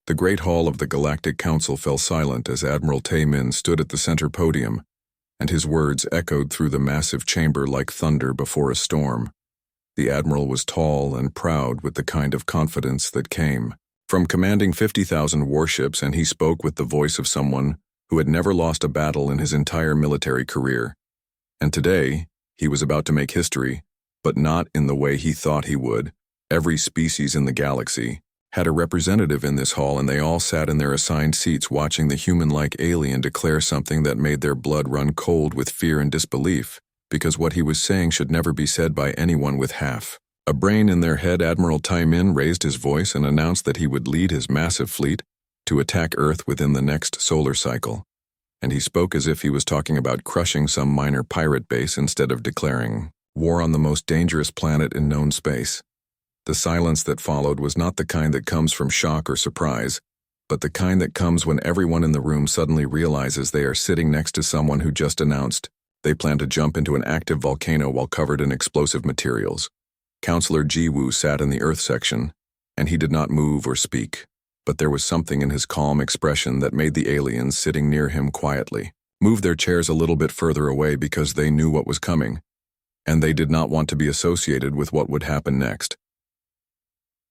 The great hall of the Galactic Council fell silent as Admiral Tae-min stood at the center podium, and his words echoed through the massive chamber like thunder before a storm. The Admiral was tall and proud with the kind of confidence that came from commanding 50,000 warships, and he spoke with the voice of someone who had never lost a battle in his entire military career. And today, he was about to make history, but not in the way he thought he would. Every species in the galaxy had a representative in this hall, and they all sat in their assigned seats watching the human-like alien declare something that made their blood run cold with fear and disbelief, because what he was saying should never be said by anyone with half a brain in their head. Admiral Tae-min raised his voice and announced that he would lead his massive fleet to attack Earth within the next solar cycle, and he spoke as if he was talking about crushing some minor pirate base instead of declaring war on the most dangerous planet in known space. The silence that followed was not the kind that comes from shock or surprise, but the kind that comes when everyone in the room suddenly realizes they are sitting next to someone who just announced they plan to jump into an active volcano while covered in explosive materials. Counselor Ji-woo sat in the Earth section, and he did not move or speak, but there was something in his calm expression that made the aliens sitting near him quietly move their chairs a little bit further away, because they knew what was coming, and they did not want to be associated with what would happen next.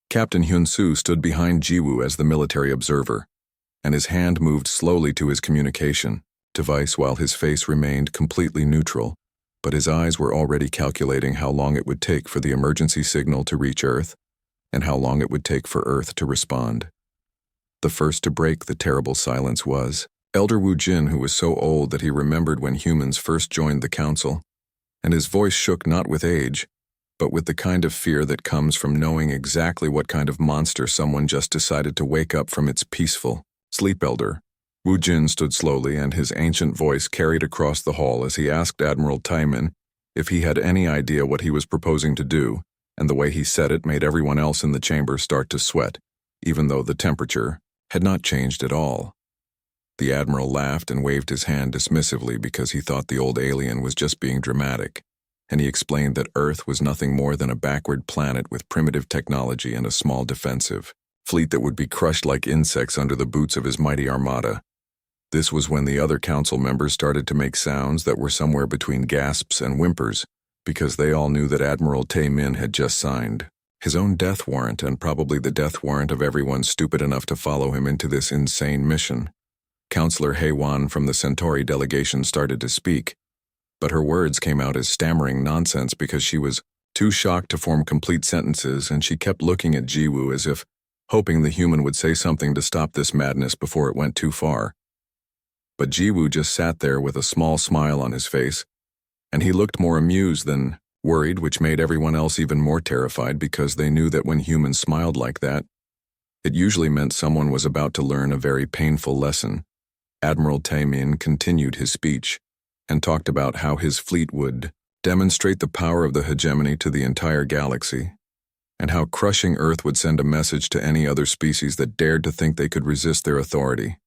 Captain Hyun-soo stood behind Ji-woo as the military observer, and his hand moved slowly to his communication device while his face remained completely neutral, but his eyes were already calculating how long it would take for the emergency signal to reach Earth, and how long it would take for Earth to respond. The first to break the terrible silence was Elder Woo Jin, who was so old that he remembered when humans first joined the council, and his voice shook not with age, but with the kind of fear that comes from knowing exactly what kind of monster someone just decided to wake up from its peaceful sleep. Elder Woo Jin stood slowly, and his ancient voice carried across the hall as he asked Admiral Tae-min if he had any idea what he was proposing to do, and the way he said it made everyone else in the chamber start to sweat, even though the temperature had not changed at all. The Admiral laughed and waved his hand dismissively because he thought the old alien was just being dramatic, and he explained that Earth was nothing more than a backward planet with primitive technology and a small defensive fleet that would be crushed like insects under the boots of his mighty armada. This was when the other council members started to make sounds that were somewhere between gasps and whimpers, because they all knew that Admiral Tae-min had just signed his own death warrant, and probably the death warrant of everyone stupid enough to follow him into this insane mission. Counselor Hae-won from the Centauri delegation started to speak, but her words came out as stammering nonsense because she was too shocked to form complete sentences, and she kept looking at Ji-woo as if hoping the human would say something to stop this madness before it went too far. But Ji-woo just sat there with a small smile on his face, and he looked more amused than worried, which made everyone else even more terrified, because they knew that when humans smiled like that, it usually meant someone was about to learn a very painful lesson. Admiral Tae-min continued his speech and talked about how his fleet would demonstrate the power of the hegemony to the entire galaxy, and how crushing Earth would send a message to any other species that dared to think they could resist their authority.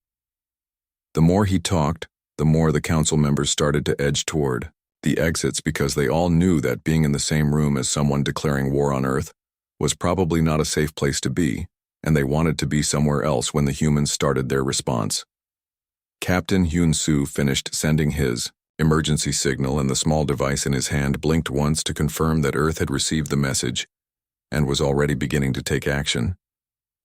The more he talked, the more the council members started to edge toward the exits, because they all knew that being in the same room as someone declaring war on Earth was probably not a safe place to be, and they wanted to be somewhere else when the humans started their response. Captain Hyun-soo finished sending his emergency signal, and the small device in his hand blinked once to confirm that Earth had received the message and was already beginning to take action,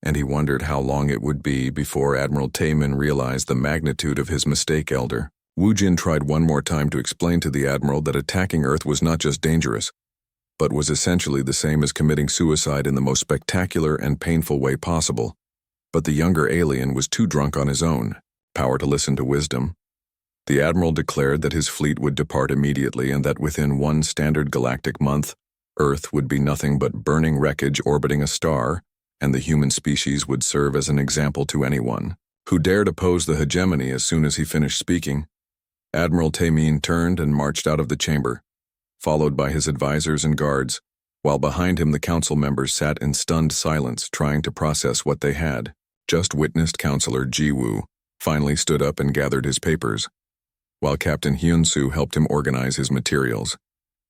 and he wondered how long it would be before Admiral Tae-min realized the magnitude of his mistake. Elder Woo Jin tried one more time to explain to the Admiral that attacking Earth was not just dangerous, but was essentially the same as committing suicide in the most spectacular and painful way possible. But the younger alien was too drunk on his own power to listen to wisdom. The Admiral declared that his fleet would depart immediately, and that within one standard galactic month, Earth would be nothing but burning wreckage orbiting a star, and the human species would serve as an example to anyone who dared oppose the hegemony. As soon as he finished speaking, Admiral Tae-min turned and marched out of the chamber, followed by his advisors and guards, while behind him the council members sat in stunned silence, trying to process what they had just witnessed. Counselor Ji-woo finally stood up and gathered his papers, while Captain Hyun-soo helped him organize his materials,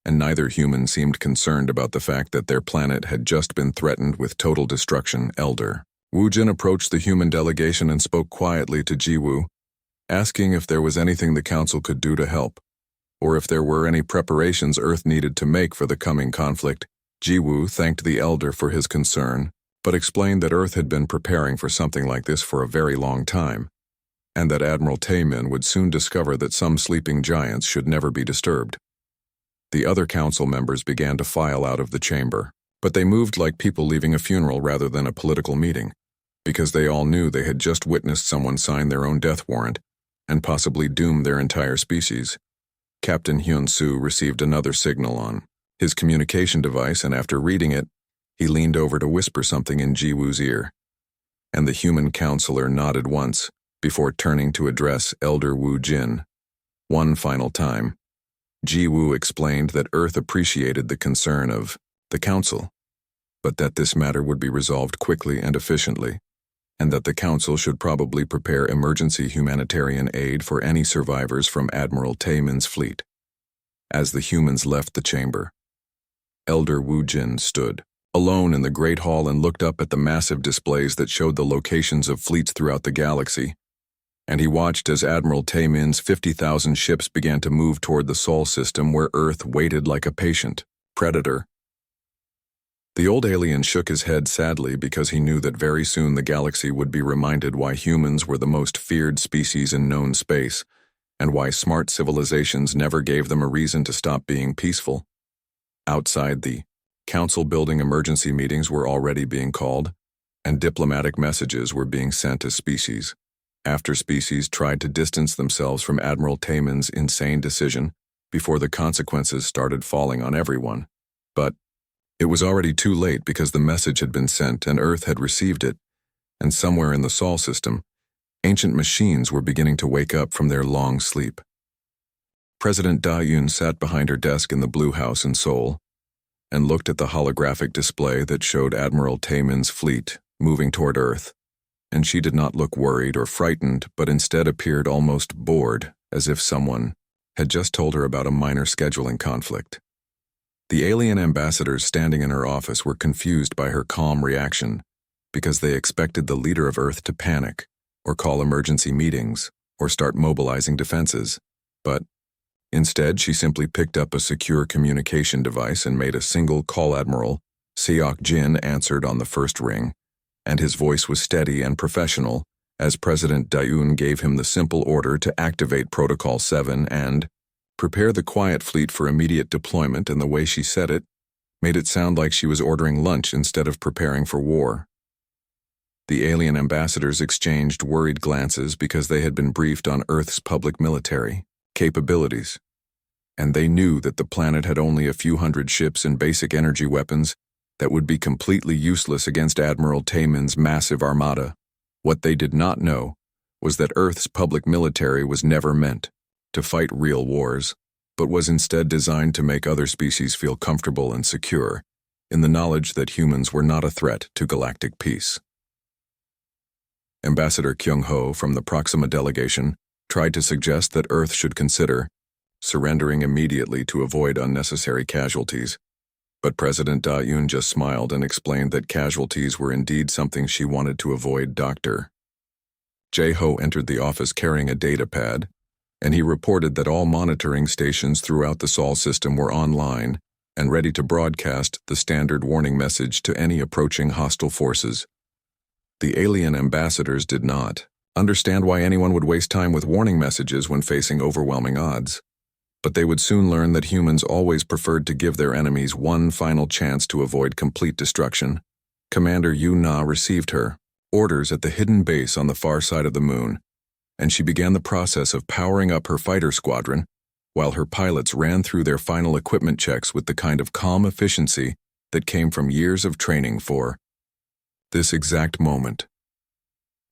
and neither human seemed concerned about the fact that their planet had just been threatened with total destruction. Elder Wu Jin approached the human delegation and spoke quietly to Ji Wu, asking if there was anything the council could do to help, or if there were any preparations Earth needed to make for the coming conflict. Ji Wu thanked the elder for his concern, but explained that Earth had been preparing for something like this for a very long time, and that Admiral Taemin would soon discover that some sleeping giants should never be disturbed. The other council members began to file out of the chamber, but they moved like people leaving a funeral rather than a political meeting, because they all knew they had just witnessed someone sign their own death warrant and possibly doom their entire species. Captain Hyun-soo received another signal on his communication device, and after reading it, he leaned over to whisper something in Ji Woo's ear, and the human counselor nodded once before turning to address Elder Wu Jin. One final time, Ji Wu explained that Earth appreciated the concern of the council, but that this matter would be resolved quickly and efficiently, and that the council should probably prepare emergency humanitarian aid for any survivors from Admiral Taemin's fleet. As the humans left the chamber, Elder Wu Jin stood alone in the Great Hall and looked up at the massive displays that showed the locations of fleets throughout the galaxy, and he watched as Admiral Taemin's 50,000 ships began to move toward the Sol system where Earth waited like a patient predator. The old alien shook his head sadly because he knew that very soon the galaxy would be reminded why humans were the most feared species in known space, and why smart civilizations never gave them a reason to stop being peaceful. Outside, the council building emergency meetings were already being called, and diplomatic messages were being sent as species after species tried to distance themselves from Admiral Taemin's insane decision before the consequences started falling on everyone. But it was already too late because the message had been sent and Earth had received it, and somewhere in the Sol system, ancient machines were beginning to wake up from their long sleep. President Da-Yoon sat behind her desk in the Blue House in Seoul and looked at the holographic display that showed Admiral Taemin's fleet moving toward Earth, and she did not look worried or frightened, but instead appeared almost bored, as if someone had just told her about a minor scheduling conflict. The alien ambassadors standing in her office were confused by her calm reaction because they expected the leader of Earth to panic or call emergency meetings or start mobilizing defenses, but instead she simply picked up a secure communication device and made a single call. Admiral Seok Jin answered on the first ring, and his voice was steady and professional as President Da-Yoon gave him the simple order to activate Protocol 7 and prepare the quiet fleet for immediate deployment, and the way she said it made it sound like she was ordering lunch instead of preparing for war. The alien ambassadors exchanged worried glances because they had been briefed on Earth's public military capabilities, and they knew that the planet had only a few hundred ships and basic energy weapons that would be completely useless against Admiral Taemin's massive armada. What they did not know was that Earth's public military was never meant to fight real wars, but was instead designed to make other species feel comfortable and secure in the knowledge that humans were not a threat to galactic peace. Ambassador Kyung-ho from the Proxima delegation tried to suggest that Earth should consider surrendering immediately to avoid unnecessary casualties, but President Da-Yoon just smiled and explained that casualties were indeed something she wanted to avoid. Dr. Jae-ho entered the office carrying a data pad, and he reported that all monitoring stations throughout the Sol system were online and ready to broadcast the standard warning message to any approaching hostile forces. The alien ambassadors did not understand why anyone would waste time with warning messages when facing overwhelming odds, but they would soon learn that humans always preferred to give their enemies one final chance to avoid complete destruction. Commander Yu-na received her orders at the hidden base on the far side of the moon, and she began the process of powering up her fighter squadron while her pilots ran through their final equipment checks with the kind of calm efficiency that came from years of training for this exact moment.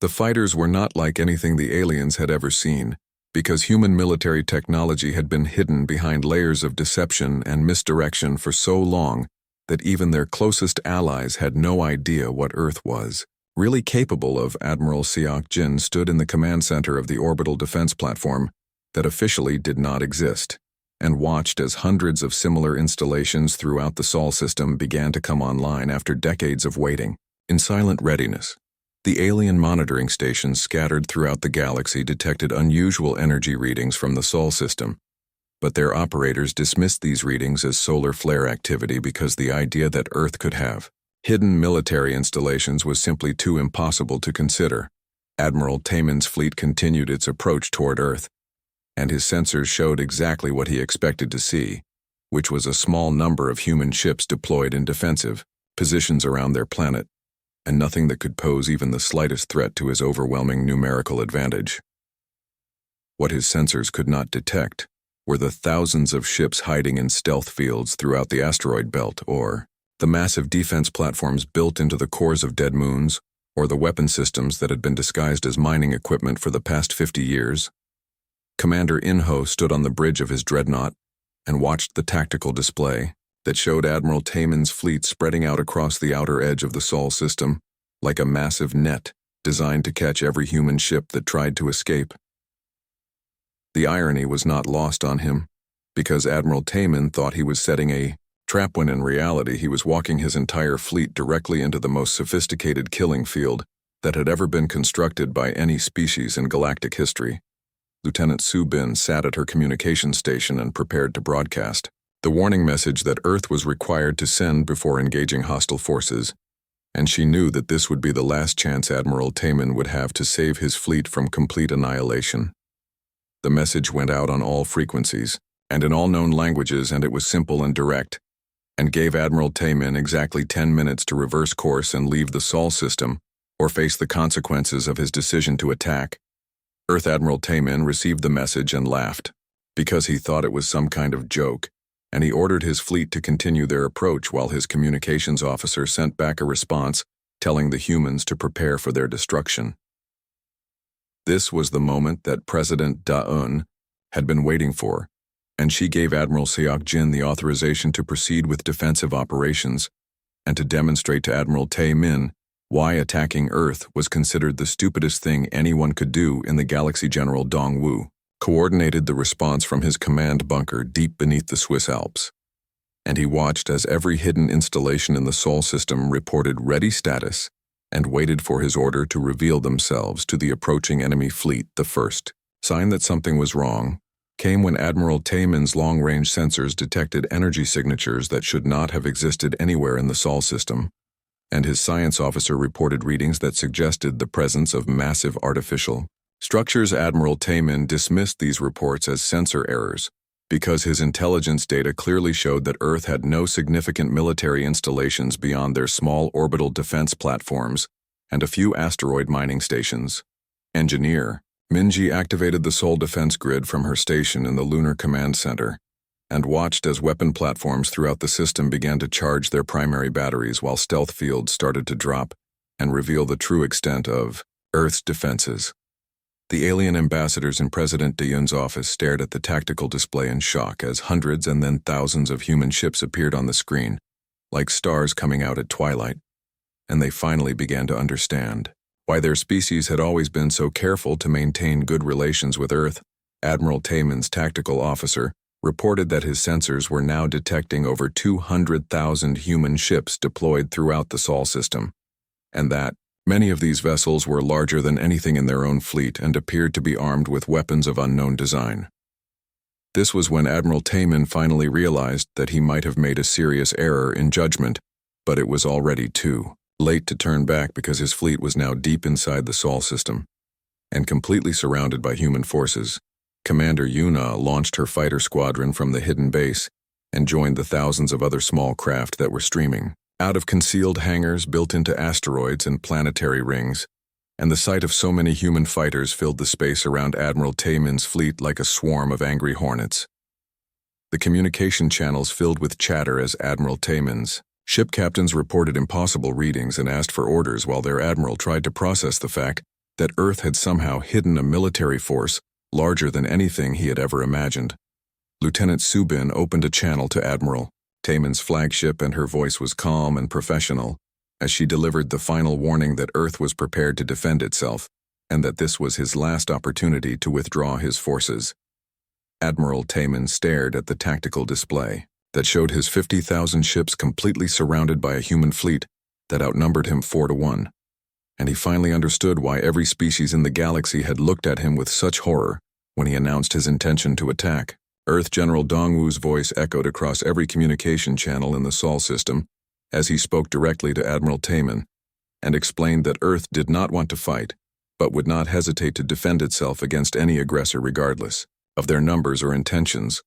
The fighters were not like anything the aliens had ever seen, because human military technology had been hidden behind layers of deception and misdirection for so long that even their closest allies had no idea what Earth was really capable of. Admiral Seok Jin stood in the command center of the orbital defense platform that officially did not exist, and watched as hundreds of similar installations throughout the Sol system began to come online after decades of waiting. In silent readiness, The alien monitoring stations scattered throughout the galaxy detected unusual energy readings from the Sol system, but their operators dismissed these readings as solar flare activity because the idea that Earth could have hidden military installations was simply too impossible to consider. Admiral Taman's fleet continued its approach toward Earth, and his sensors showed exactly what he expected to see, which was a small number of human ships deployed in defensive positions around their planet, and nothing that could pose even the slightest threat to his overwhelming numerical advantage. What his sensors could not detect were the thousands of ships hiding in stealth fields throughout the asteroid belt, or the massive defense platforms built into the cores of dead moons, or the weapon systems that had been disguised as mining equipment for the past 50 years. Commander Inho stood on the bridge of his dreadnought and watched the tactical display that showed Admiral Taman's fleet spreading out across the outer edge of the Sol system like a massive net designed to catch every human ship that tried to escape. The irony was not lost on him, because Admiral Taman thought he was setting a trap when in reality he was walking his entire fleet directly into the most sophisticated killing field that had ever been constructed by any species in galactic history. Lieutenant Su Bin sat at her communication station and prepared to broadcast the warning message that Earth was required to send before engaging hostile forces, and she knew that this would be the last chance Admiral Taman would have to save his fleet from complete annihilation. The message went out on all frequencies, and in all known languages, and it was simple and direct, and gave Admiral Taman exactly 10 minutes to reverse course and leave the Sol system, or face the consequences of his decision to attack. Earth Admiral Taman received the message and laughed, because he thought it was some kind of joke, and he ordered his fleet to continue their approach while his communications officer sent back a response telling the humans to prepare for their destruction. This was the moment that President Da-Un had been waiting for, and she gave Admiral Seok Jin the authorization to proceed with defensive operations and to demonstrate to Admiral Tae-min why attacking Earth was considered the stupidest thing anyone could do in the galaxy. General Dong Wu coordinated the response from his command bunker deep beneath the Swiss Alps, and he watched as every hidden installation in the Sol system reported ready status and waited for his order to reveal themselves to the approaching enemy fleet. The first sign that something was wrong came when Admiral Taman's long-range sensors detected energy signatures that should not have existed anywhere in the Sol system, and his science officer reported readings that suggested the presence of massive artificial structures. Admiral Taman dismissed these reports as sensor errors, because his intelligence data clearly showed that Earth had no significant military installations beyond their small orbital defense platforms and a few asteroid mining stations. Engineer Minji activated the Sol defense grid from her station in the Lunar Command Center and watched as weapon platforms throughout the system began to charge their primary batteries while stealth fields started to drop and reveal the true extent of Earth's defenses. The alien ambassadors in President De-Yun's office stared at the tactical display in shock as hundreds and then thousands of human ships appeared on the screen, like stars coming out at twilight, and they finally began to understand why their species had always been so careful to maintain good relations with Earth. Admiral Taman's tactical officer reported that his sensors were now detecting over 200,000 human ships deployed throughout the Sol system, and that many of these vessels were larger than anything in their own fleet and appeared to be armed with weapons of unknown design. This was when Admiral Taman finally realized that he might have made a serious error in judgment, but it was already too late to turn back because his fleet was now deep inside the Sol system and completely surrounded by human forces. Commander Yuna launched her fighter squadron from the hidden base and joined the thousands of other small craft that were streaming out of concealed hangars built into asteroids and planetary rings, and the sight of so many human fighters filled the space around Admiral Taman's fleet like a swarm of angry hornets. The communication channels filled with chatter as Admiral Taman's ship captains reported impossible readings and asked for orders while their admiral tried to process the fact that Earth had somehow hidden a military force larger than anything he had ever imagined. Lieutenant Su Bin opened a channel to Admiral Taman's flagship, and her voice was calm and professional as she delivered the final warning that Earth was prepared to defend itself and that this was his last opportunity to withdraw his forces. Admiral Taman stared at the tactical display that showed his 50,000 ships completely surrounded by a human fleet that outnumbered him 4-1. and he finally understood why every species in the galaxy had looked at him with such horror when he announced his intention to attack. Earth General Dongwu's voice echoed across every communication channel in the Sol system as he spoke directly to Admiral Taman and explained that Earth did not want to fight, but would not hesitate to defend itself against any aggressor regardless of their numbers or intentions.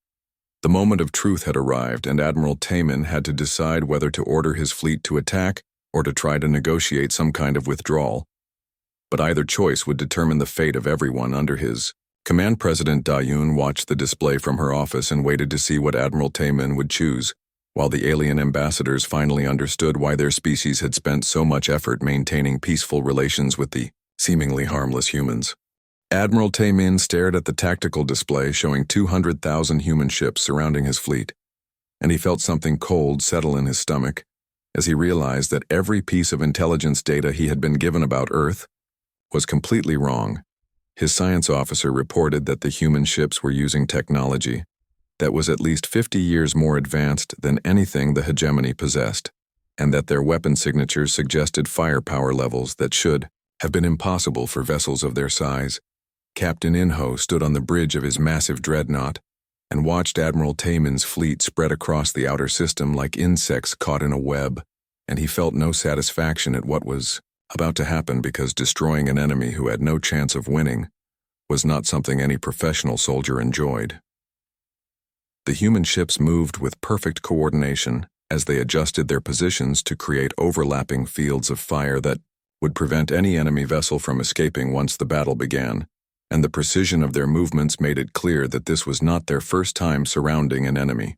The moment of truth had arrived, and Admiral Taman had to decide whether to order his fleet to attack or to try to negotiate some kind of withdrawal. But either choice would determine the fate of everyone under his command. President Dayun watched the display from her office and waited to see what Admiral Taman would choose, while the alien ambassadors finally understood why their species had spent so much effort maintaining peaceful relations with the seemingly harmless humans. Admiral Taman stared at the tactical display showing 200,000 human ships surrounding his fleet, and he felt something cold settle in his stomach as he realized that every piece of intelligence data he had been given about Earth was completely wrong. His science officer reported that the human ships were using technology that was at least 50 years more advanced than anything the hegemony possessed, and that their weapon signatures suggested firepower levels that should have been impossible for vessels of their size. Captain Inho stood on the bridge of his massive dreadnought and watched Admiral Taman's fleet spread across the outer system like insects caught in a web, and he felt no satisfaction at what was about to happen because destroying an enemy who had no chance of winning was not something any professional soldier enjoyed. The human ships moved with perfect coordination as they adjusted their positions to create overlapping fields of fire that would prevent any enemy vessel from escaping once the battle began, and the precision of their movements made it clear that this was not their first time surrounding an enemy.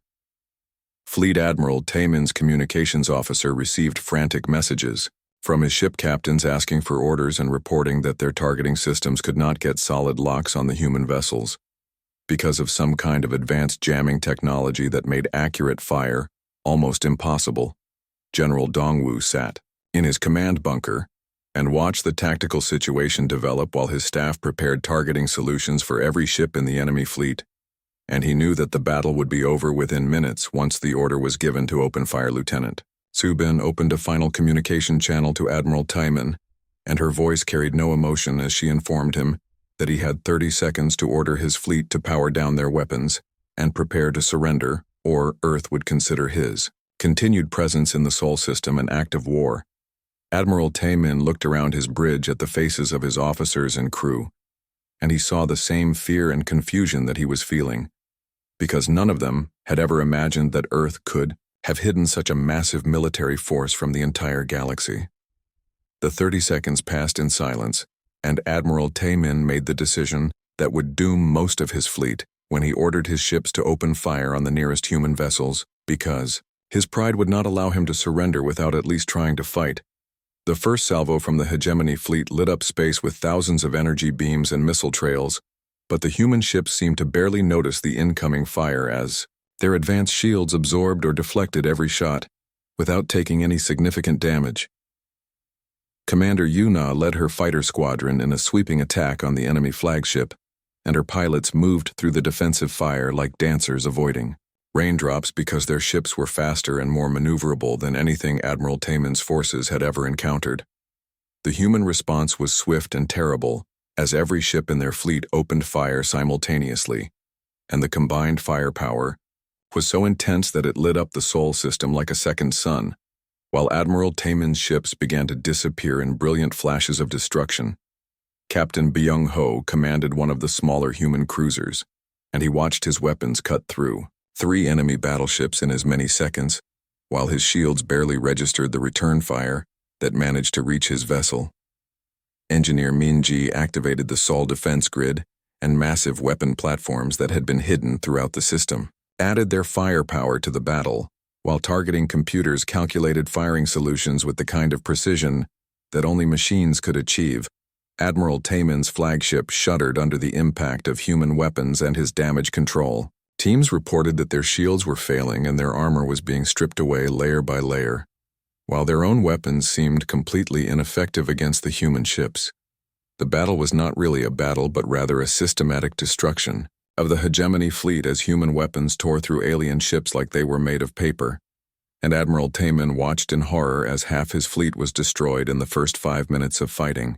Fleet Admiral Taman's communications officer received frantic messages from his ship captains asking for orders and reporting that their targeting systems could not get solid locks on the human vessels because of some kind of advanced jamming technology that made accurate fire almost impossible. General Dongwu sat in his command bunker and watched the tactical situation develop while his staff prepared targeting solutions for every ship in the enemy fleet, and he knew that the battle would be over within minutes once the order was given to open fire. Lieutenant Subin opened a final communication channel to Admiral Taman, and her voice carried no emotion as she informed him that he had 30 seconds to order his fleet to power down their weapons and prepare to surrender, or Earth would consider his continued presence in the Sol system an act of war. Admiral Taman looked around his bridge at the faces of his officers and crew, and he saw the same fear and confusion that he was feeling, because none of them had ever imagined that Earth could have hidden such a massive military force from the entire galaxy. The 30 seconds passed in silence, and Admiral Taman made the decision that would doom most of his fleet when he ordered his ships to open fire on the nearest human vessels, because his pride would not allow him to surrender without at least trying to fight. The first salvo from the hegemony fleet lit up space with thousands of energy beams and missile trails, but the human ships seemed to barely notice the incoming fire as their advanced shields absorbed or deflected every shot, without taking any significant damage. Commander Yuna led her fighter squadron in a sweeping attack on the enemy flagship, and her pilots moved through the defensive fire like dancers avoiding raindrops because their ships were faster and more maneuverable than anything Admiral Taman's forces had ever encountered. The human response was swift and terrible, as every ship in their fleet opened fire simultaneously, and the combined firepower was so intense that it lit up the Sol system like a second sun, while Admiral Taman's ships began to disappear in brilliant flashes of destruction. Captain Byung-ho commanded one of the smaller human cruisers, and he watched his weapons cut through 3 enemy battleships in as many seconds, while his shields barely registered the return fire that managed to reach his vessel. Engineer Minji activated the Sol defense grid, and massive weapon platforms that had been hidden throughout the system added their firepower to the battle, while targeting computers calculated firing solutions with the kind of precision that only machines could achieve. Admiral Taman's flagship shuddered under the impact of human weapons and his damage control. Teams reported that their shields were failing and their armor was being stripped away layer by layer, while their own weapons seemed completely ineffective against the human ships. The battle was not really a battle but rather a systematic destruction of the hegemony fleet as human weapons tore through alien ships like they were made of paper. and Admiral Taemin watched in horror as half his fleet was destroyed in the first 5 minutes of fighting.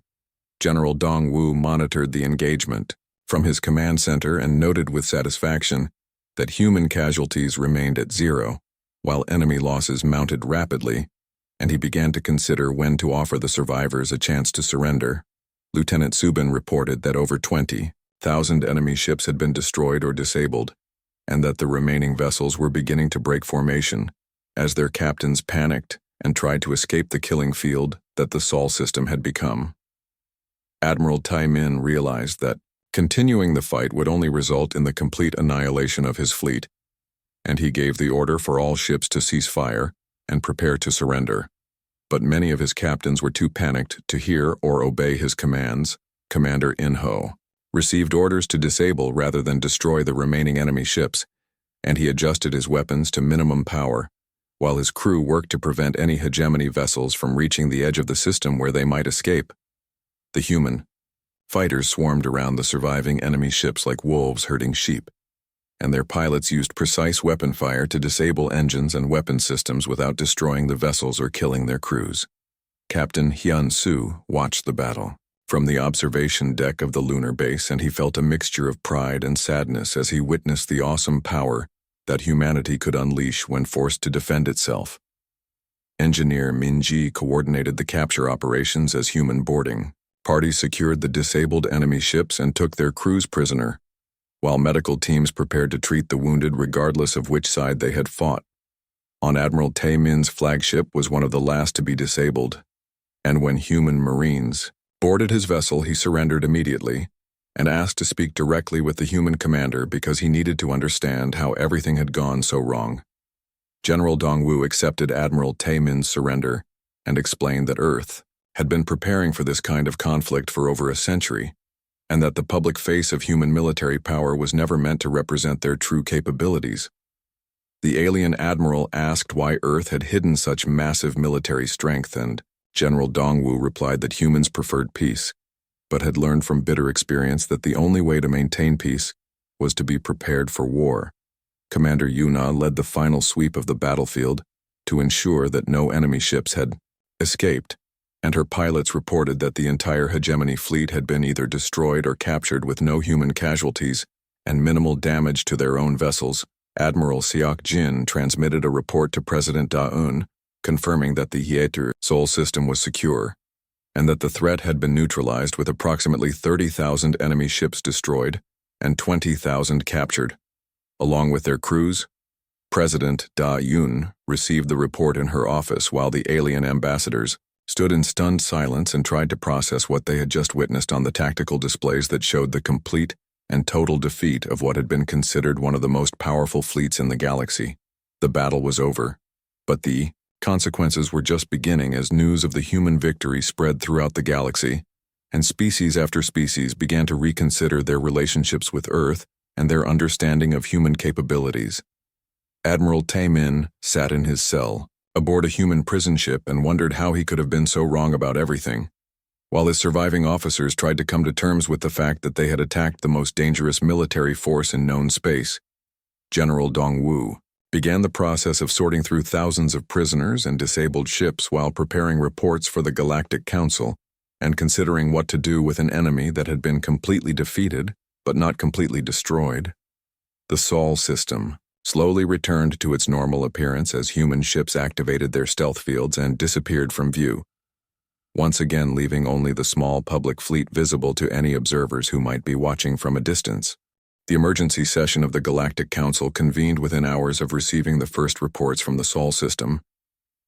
General Dongwu monitored the engagement from his command center and noted with satisfaction that human casualties remained at 0, while enemy losses mounted rapidly, and he began to consider when to offer the survivors a chance to surrender. Lieutenant Subin reported that over 20,000 enemy ships had been destroyed or disabled, and that the remaining vessels were beginning to break formation as their captains panicked and tried to escape the killing field that the Sol system had become. Admiral Taemin realized that continuing the fight would only result in the complete annihilation of his fleet, and he gave the order for all ships to cease fire and prepare to surrender. But many of his captains were too panicked to hear or obey his commands. Commander In-ho received orders to disable rather than destroy the remaining enemy ships, and he adjusted his weapons to minimum power, while his crew worked to prevent any hegemony vessels from reaching the edge of the system where they might escape. The human fighters swarmed around the surviving enemy ships like wolves herding sheep, and their pilots used precise weapon fire to disable engines and weapon systems without destroying the vessels or killing their crews. Captain Hyun-soo watched the battle from the observation deck of the lunar base, and he felt a mixture of pride and sadness as he witnessed the awesome power that humanity could unleash when forced to defend itself. Engineer Min-ji coordinated the capture operations as human boarding. Parties secured the disabled enemy ships and took their crews prisoner, while medical teams prepared to treat the wounded regardless of which side they had fought. On Admiral Taemin's flagship was one of the last to be disabled, and when human Marines boarded his vessel, he surrendered immediately and asked to speak directly with the human commander because he needed to understand how everything had gone so wrong. General Dongwu accepted Admiral Taemin's surrender and explained that Earth had been preparing for this kind of conflict for over a century, and that the public face of human military power was never meant to represent their true capabilities. The alien admiral asked why Earth had hidden such massive military strength, and General Dongwu replied that humans preferred peace, but had learned from bitter experience that the only way to maintain peace was to be prepared for war. Commander Yuna led the final sweep of the battlefield to ensure that no enemy ships had escaped, and her pilots reported that the entire hegemony fleet had been either destroyed or captured with no human casualties and minimal damage to their own vessels. Admiral Seok-jin transmitted a report to President Da-eun, confirming that the HFY Sol system was secure, and that the threat had been neutralized with approximately 30,000 enemy ships destroyed and 20,000 captured, along with their crews. President Da-eun received the report in her office while the alien ambassadors stood in stunned silence and tried to process what they had just witnessed on the tactical displays that showed the complete and total defeat of what had been considered one of the most powerful fleets in the galaxy. The battle was over, but the consequences were just beginning as news of the human victory spread throughout the galaxy, and species after species began to reconsider their relationships with Earth and their understanding of human capabilities. Admiral Taemin sat in his cell aboard a human prison ship and wondered how he could have been so wrong about everything, while his surviving officers tried to come to terms with the fact that they had attacked the most dangerous military force in known space. General Dongwu began the process of sorting through thousands of prisoners and disabled ships while preparing reports for the Galactic Council and considering what to do with an enemy that had been completely defeated but not completely destroyed. The Sol system slowly returned to its normal appearance as human ships activated their stealth fields and disappeared from view, once again leaving only the small public fleet visible to any observers who might be watching from a distance. The emergency session of the Galactic Council convened within hours of receiving the first reports from the Sol system,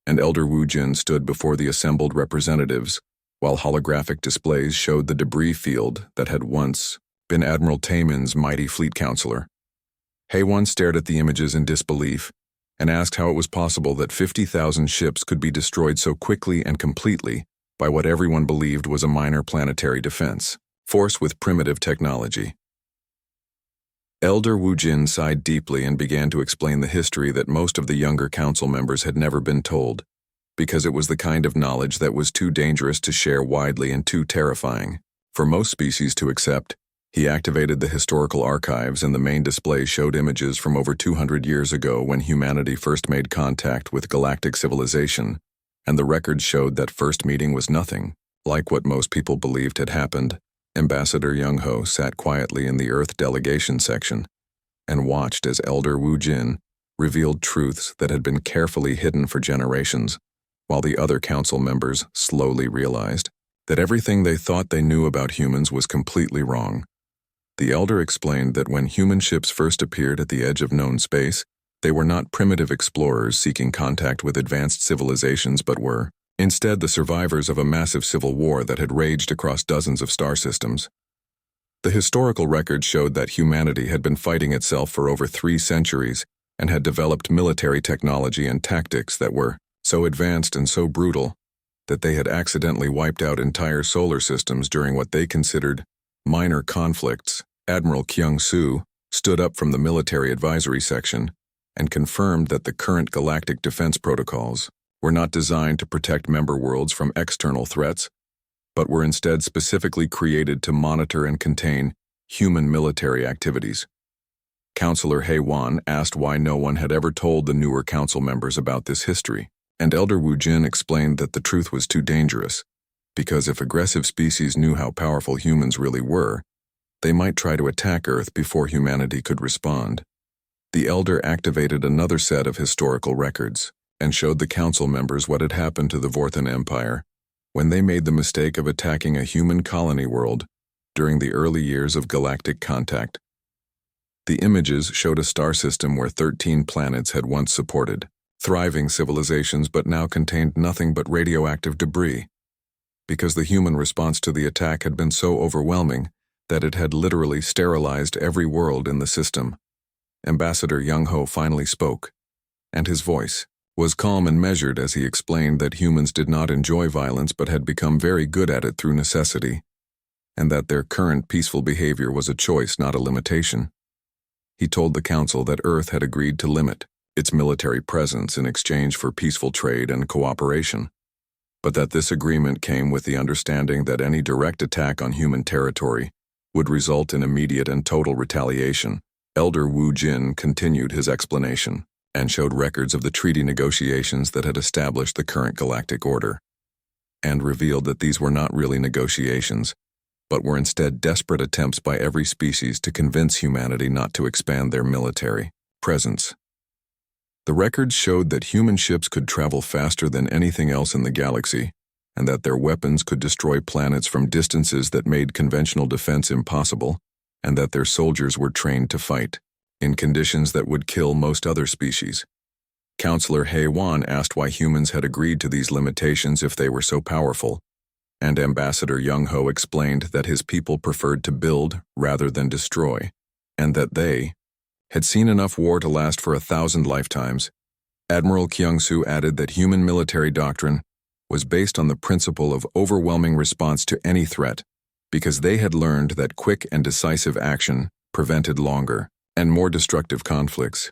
and Elder Wu Jin stood before the assembled representatives, while holographic displays showed the debris field that had once been Admiral Taemin's mighty fleet counselor. Haewon stared at the images in disbelief and asked how it was possible that 50,000 ships could be destroyed so quickly and completely by what everyone believed was a minor planetary defense force with primitive technology. Elder Wu Jin sighed deeply and began to explain the history that most of the younger council members had never been told, because it was the kind of knowledge that was too dangerous to share widely and too terrifying for most species to accept. He activated the historical archives, and the main display showed images from over 200 years ago when humanity first made contact with galactic civilization, and the records showed that first meeting was nothing like what most people believed had happened. Ambassador Young Ho sat quietly in the Earth delegation section and watched as Elder Wu Jin revealed truths that had been carefully hidden for generations, while the other council members slowly realized that everything they thought they knew about humans was completely wrong. The Elder explained that when human ships first appeared at the edge of known space, they were not primitive explorers seeking contact with advanced civilizations but were, instead, the survivors of a massive civil war that had raged across dozens of star systems. The historical records showed that humanity had been fighting itself for over 3 centuries and had developed military technology and tactics that were so advanced and so brutal that they had accidentally wiped out entire solar systems during what they considered minor conflicts. Admiral Kyung-soo stood up from the military advisory section and confirmed that the current galactic defense protocols were not designed to protect member worlds from external threats, but were instead specifically created to monitor and contain human military activities. Counselor Hae-won asked why no one had ever told the newer council members about this history, and Elder Wu Jin explained that the truth was too dangerous, because if aggressive species knew how powerful humans really were, they might try to attack Earth before humanity could respond. The Elder activated another set of historical records and showed the council members what had happened to the Vorthan Empire when they made the mistake of attacking a human colony world during the early years of galactic contact. The images showed a star system where 13 planets had once supported thriving civilizations but now contained nothing but radioactive debris, because the human response to the attack had been so overwhelming that it had literally sterilized every world in the system. Ambassador Young Ho finally spoke, and his voice was calm and measured as he explained that humans did not enjoy violence but had become very good at it through necessity, and that their current peaceful behavior was a choice, not a limitation. He told the council that Earth had agreed to limit its military presence in exchange for peaceful trade and cooperation, but that this agreement came with the understanding that any direct attack on human territory would result in immediate and total retaliation. Elder Wu Jin continued his explanation and showed records of the treaty negotiations that had established the current galactic order, and revealed that these were not really negotiations, but were instead desperate attempts by every species to convince humanity not to expand their military presence. The records showed that human ships could travel faster than anything else in the galaxy, and that their weapons could destroy planets from distances that made conventional defense impossible, and that their soldiers were trained to fight in conditions that would kill most other species. Counselor Hae-won asked why humans had agreed to these limitations if they were so powerful, and Ambassador Young Ho explained that his people preferred to build rather than destroy, and that they had seen enough war to last for 1,000 lifetimes. Admiral Kyung-soo added that human military doctrine was based on the principle of overwhelming response to any threat, because they had learned that quick and decisive action prevented longer and more destructive conflicts.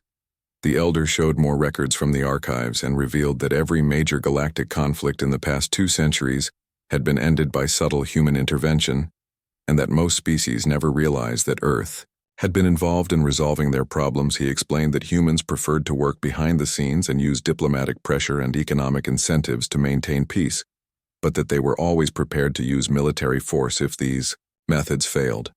The Elder showed more records from the archives and revealed that every major galactic conflict in the past 2 centuries had been ended by subtle human intervention, and that most species never realized that Earth had been involved in resolving their problems. He explained that humans preferred to work behind the scenes and use diplomatic pressure and economic incentives to maintain peace, but that they were always prepared to use military force if these methods failed.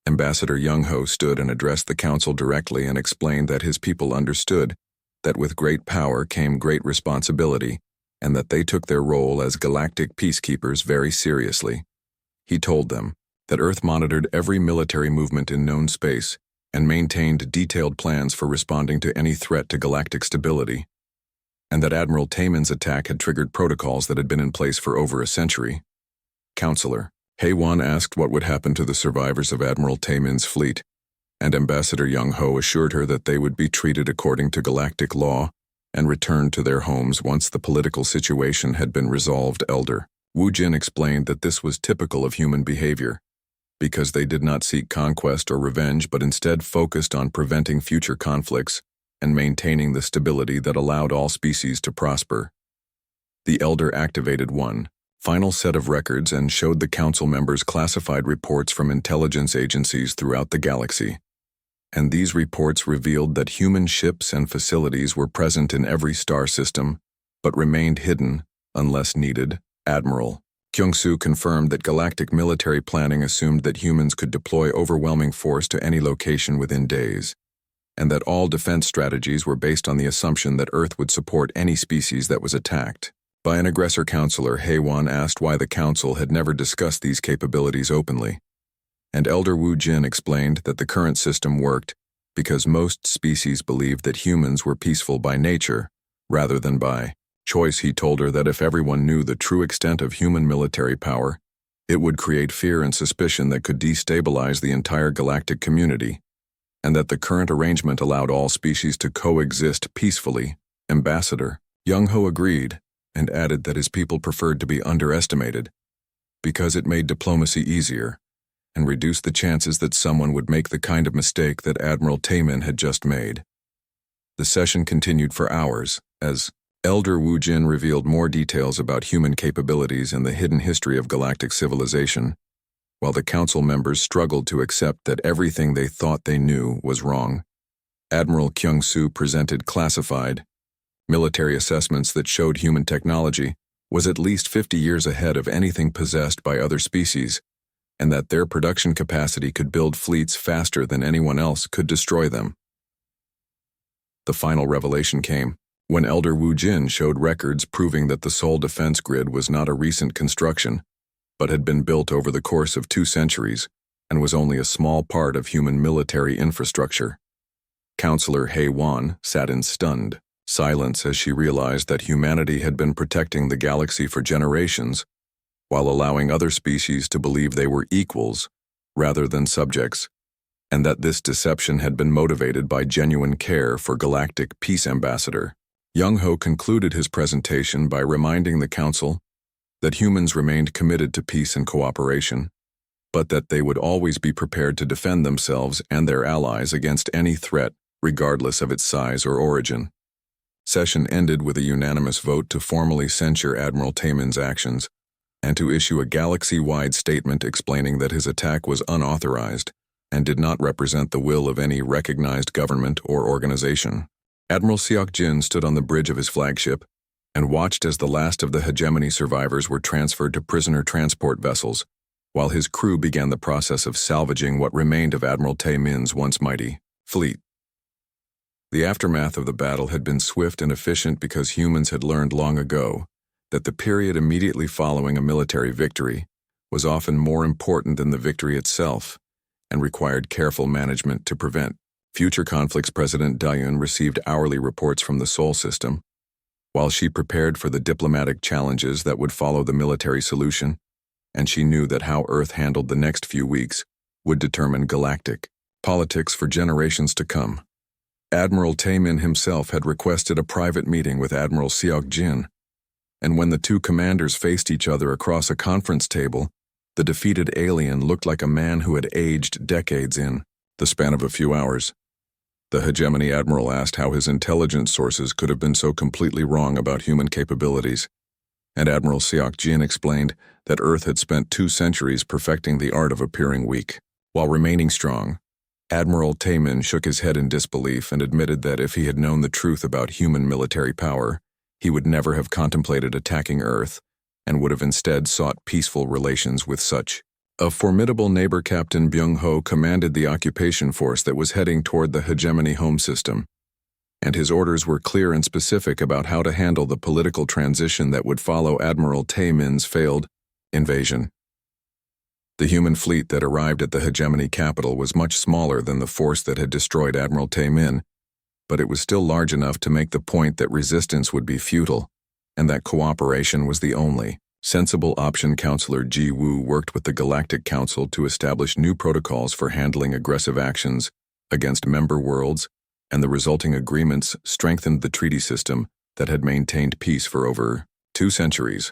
Ambassador Young Ho stood and addressed the council directly and explained that his people understood that with great power came great responsibility, and that they took their role as galactic peacekeepers very seriously. He told them that Earth monitored every military movement in known space and maintained detailed plans for responding to any threat to galactic stability, and that Admiral Taemin's attack had triggered protocols that had been in place for over a century. Counselor Hae-won asked what would happen to the survivors of Admiral Taemin's fleet, and Ambassador Young Ho assured her that they would be treated according to galactic law and returned to their homes once the political situation had been resolved. Elder Wu Jin explained that this was typical of human behavior, because they did not seek conquest or revenge but instead focused on preventing future conflicts and maintaining the stability that allowed all species to prosper. The Elder activated one final set of records and showed the council members classified reports from intelligence agencies throughout the galaxy. And these reports revealed that human ships and facilities were present in every star system, but remained hidden unless needed. Admiral Kyung-soo confirmed that galactic military planning assumed that humans could deploy overwhelming force to any location within days, and that all defense strategies were based on the assumption that Earth would support any species that was attacked. By an aggressor counselor, Hae-won asked why the council had never discussed these capabilities openly, and Elder Wu Jin explained that the current system worked because most species believed that humans were peaceful by nature, rather than by choice. He told her that if everyone knew the true extent of human military power, it would create fear and suspicion that could destabilize the entire galactic community, and that the current arrangement allowed all species to coexist peacefully. Ambassador Young-ho agreed, and added that his people preferred to be underestimated, because it made diplomacy easier, and reduced the chances that someone would make the kind of mistake that Admiral Taemin had just made. The session continued for hours, as Elder Wu Jin revealed more details about human capabilities and the hidden history of galactic civilization, while the council members struggled to accept that everything they thought they knew was wrong. Admiral Kyung-soo presented classified military assessments that showed human technology was at least 50 years ahead of anything possessed by other species, and that their production capacity could build fleets faster than anyone else could destroy them. The final revelation came when Elder Wu Jin showed records proving that the Seoul defense grid was not a recent construction, but had been built over the course of 2 centuries and was only a small part of human military infrastructure. Counselor Hae-won sat in stunned silence as she realized that humanity had been protecting the galaxy for generations, while allowing other species to believe they were equals rather than subjects, and that this deception had been motivated by genuine care for galactic peace. Ambassador Young-ho concluded his presentation by reminding the council that humans remained committed to peace and cooperation, but that they would always be prepared to defend themselves and their allies against any threat, regardless of its size or origin. Session ended with a unanimous vote to formally censure Admiral Taemin's actions and to issue a galaxy-wide statement explaining that his attack was unauthorized and did not represent the will of any recognized government or organization. Admiral Seok-jin stood on the bridge of his flagship and watched as the last of the hegemony survivors were transferred to prisoner transport vessels, while his crew began the process of salvaging what remained of Admiral Taemin's once mighty fleet. The aftermath of the battle had been swift and efficient because humans had learned long ago that the period immediately following a military victory was often more important than the victory itself and required careful management to prevent future conflicts. President Dayun received hourly reports from the Seoul system, while she prepared for the diplomatic challenges that would follow the military solution, and she knew that how Earth handled the next few weeks would determine galactic politics for generations to come. Admiral Taemin himself had requested a private meeting with Admiral Seok-jin, and when the two commanders faced each other across a conference table, the defeated alien looked like a man who had aged decades in the span of a few hours. The hegemony admiral asked how his intelligence sources could have been so completely wrong about human capabilities, and Admiral Seok-jin explained that Earth had spent 2 centuries perfecting the art of appearing weak, while remaining strong. Admiral Taemin shook his head in disbelief and admitted that if he had known the truth about human military power, he would never have contemplated attacking Earth and would have instead sought peaceful relations with such a formidable neighbor. Captain Byung-ho commanded the occupation force that was heading toward the hegemony home system, and his orders were clear and specific about how to handle the political transition that would follow Admiral Taemin's failed invasion. The human fleet that arrived at the hegemony capital was much smaller than the force that had destroyed Admiral Taemin, but it was still large enough to make the point that resistance would be futile, and that cooperation was the only sensible option. Counselor Ji Woo worked with the Galactic Council to establish new protocols for handling aggressive actions against member worlds, and the resulting agreements strengthened the treaty system that had maintained peace for over 2 centuries.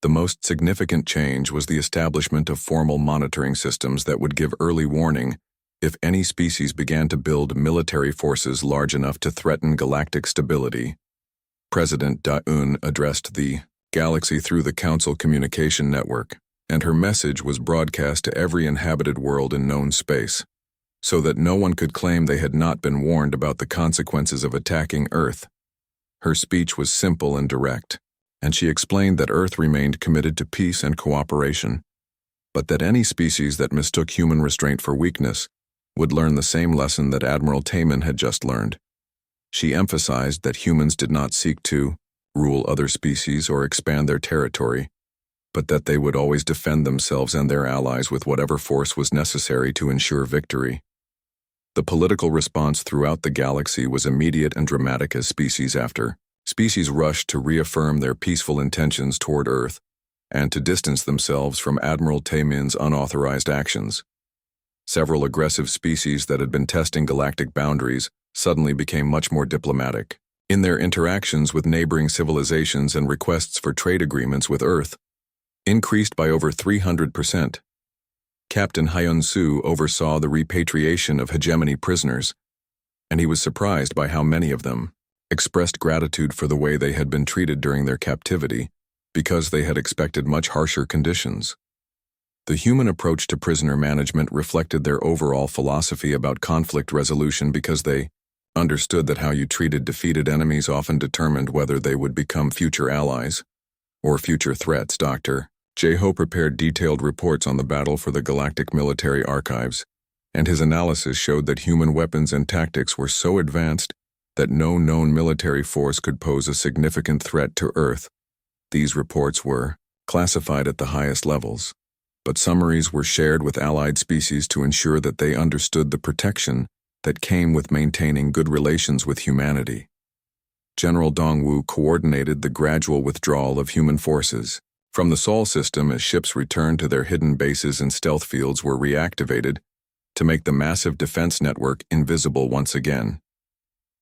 The most significant change was the establishment of formal monitoring systems that would give early warning if any species began to build military forces large enough to threaten galactic stability. President Da-un addressed the galaxy through the Council communication network, and her message was broadcast to every inhabited world in known space, so that no one could claim they had not been warned about the consequences of attacking Earth. Her speech was simple and direct, and she explained that Earth remained committed to peace and cooperation, but that any species that mistook human restraint for weakness would learn the same lesson that Admiral Taman had just learned. She emphasized that humans did not seek to rule other species or expand their territory, but that they would always defend themselves and their allies with whatever force was necessary to ensure victory. The political response throughout the galaxy was immediate and dramatic as species after species rushed to reaffirm their peaceful intentions toward Earth and to distance themselves from Admiral Taman's unauthorized actions. Several aggressive species that had been testing galactic boundaries suddenly became much more diplomatic. In their interactions with neighboring civilizations and requests for trade agreements with Earth, increased by over 300%. Captain Hyun-soo oversaw the repatriation of hegemony prisoners, and he was surprised by how many of them expressed gratitude for the way they had been treated during their captivity, because they had expected much harsher conditions. The human approach to prisoner management reflected their overall philosophy about conflict resolution because they understood that how you treated defeated enemies often determined whether they would become future allies or future threats. Dr. Jae-ho prepared detailed reports on the battle for the Galactic Military Archives, and his analysis showed that human weapons and tactics were so advanced that no known military force could pose a significant threat to Earth. These reports were classified at the highest levels, but summaries were shared with allied species to ensure that they understood the protection that came with maintaining good relations with humanity. General Dongwu coordinated the gradual withdrawal of human forces from the Sol system as ships returned to their hidden bases and stealth fields were reactivated to make the massive defense network invisible once again.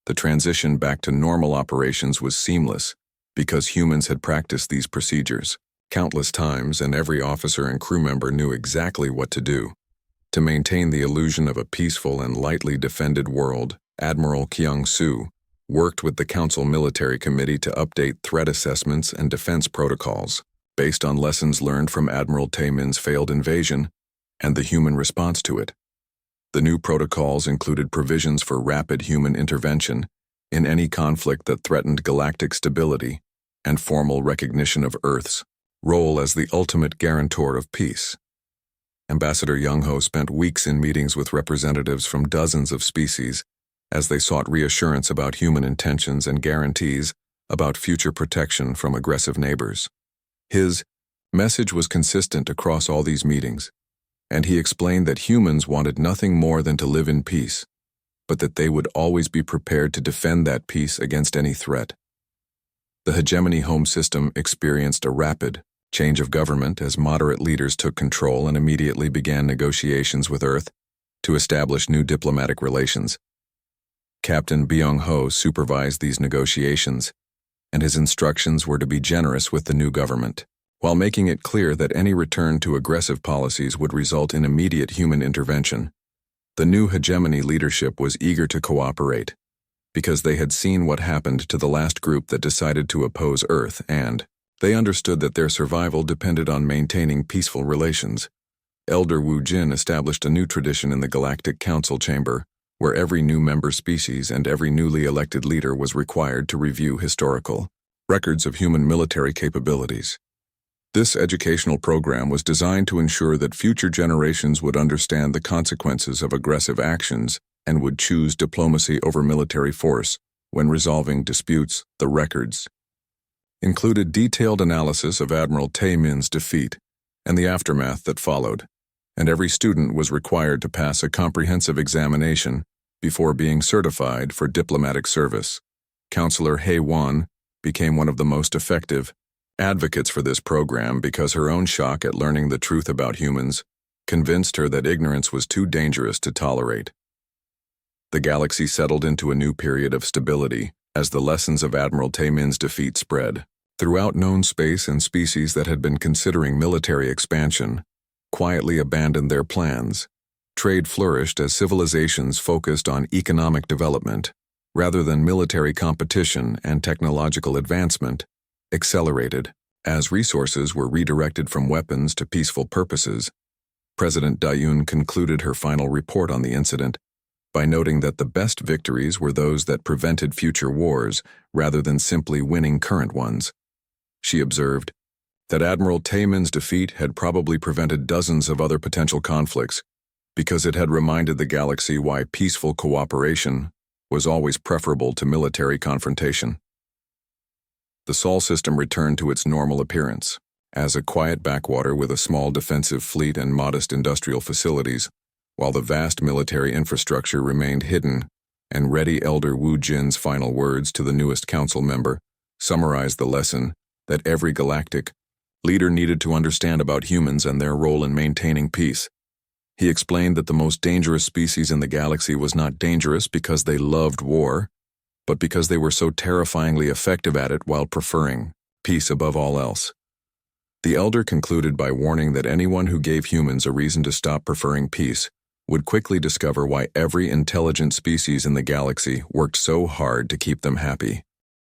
The transition back to normal operations was seamless because humans had practiced these procedures countless times, and every officer and crew member knew exactly what to do. To maintain the illusion of a peaceful and lightly defended world, Admiral Kyung-soo worked with the Council Military Committee to update threat assessments and defense protocols based on lessons learned from Admiral Taman's failed invasion and the human response to it. The new protocols included provisions for rapid human intervention in any conflict that threatened galactic stability and formal recognition of Earth's role as the ultimate guarantor of peace. Ambassador Young-ho spent weeks in meetings with representatives from dozens of species as they sought reassurance about human intentions and guarantees about future protection from aggressive neighbors. His message was consistent across all these meetings, and he explained that humans wanted nothing more than to live in peace, but that they would always be prepared to defend that peace against any threat. The hegemony home system experienced a rapid change of government as moderate leaders took control and immediately began negotiations with Earth to establish new diplomatic relations. Captain Byung-ho supervised these negotiations, and his instructions were to be generous with the new government, while making it clear that any return to aggressive policies would result in immediate human intervention. The new hegemony leadership was eager to cooperate, because they had seen what happened to the last group that decided to oppose Earth, and they understood that their survival depended on maintaining peaceful relations. Elder Wu Jin established a new tradition in the Galactic Council chamber, where every new member species and every newly elected leader was required to review historical records of human military capabilities. This educational program was designed to ensure that future generations would understand the consequences of aggressive actions and would choose diplomacy over military force when resolving disputes. The records included detailed analysis of Admiral Taemin's defeat and the aftermath that followed, and every student was required to pass a comprehensive examination before being certified for diplomatic service. Counselor Hae-won became one of the most effective advocates for this program because her own shock at learning the truth about humans convinced her that ignorance was too dangerous to tolerate. The galaxy settled into a new period of stability as the lessons of Admiral Taemin's defeat spread throughout known space, and species that had been considering military expansion quietly abandoned their plans. Trade flourished as civilizations focused on economic development rather than military competition, and technological advancement accelerated As resources were redirected from weapons to peaceful purposes, President Dayun concluded her final report on the incident by noting that the best victories were those that prevented future wars rather than simply winning current ones. She observed that Admiral Taemin's defeat had probably prevented dozens of other potential conflicts because it had reminded the galaxy why peaceful cooperation was always preferable to military confrontation. The Sol system returned to its normal appearance, as a quiet backwater with a small defensive fleet and modest industrial facilities, while the vast military infrastructure remained hidden, and ready Elder Wu Jin's final words to the newest council member summarized the lesson that every galactic leader needed to understand about humans and their role in maintaining peace. He explained that the most dangerous species in the galaxy was not dangerous because they loved war, but because they were so terrifyingly effective at it while preferring peace above all else. The Elder concluded by warning that anyone who gave humans a reason to stop preferring peace would quickly discover why every intelligent species in the galaxy worked so hard to keep them happy.